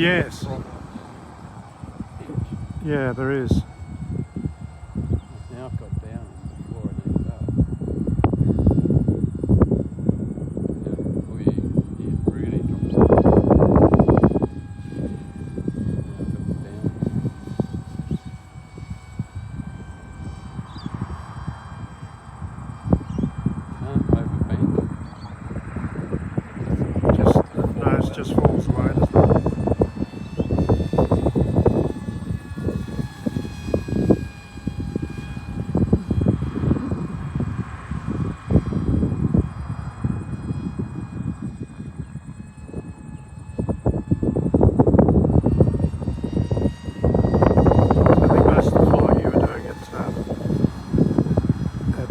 Yes. Yeah, there is. Now I've got down before it ends up. Now before it really drops out. Now I've got the down. Can't overbank. No, it just falls away, doesn't it?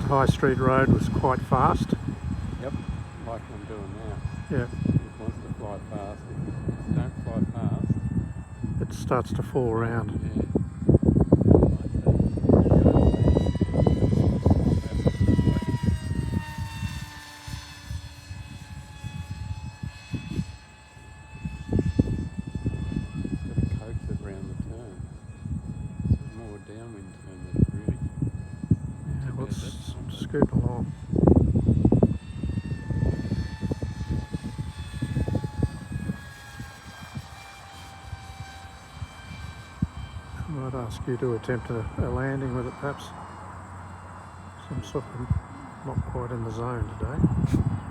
High Street Road was quite fast. Yep, like I'm doing now. Yeah. It wants to fly fast. If you don't fly fast, It starts to fall around. yeah. Got to coax it around the turn. It's more downwind turn than it really. Yeah, well, it's scooting along. I might ask you to attempt a landing with it, perhaps. I'm sort of not quite in the zone today.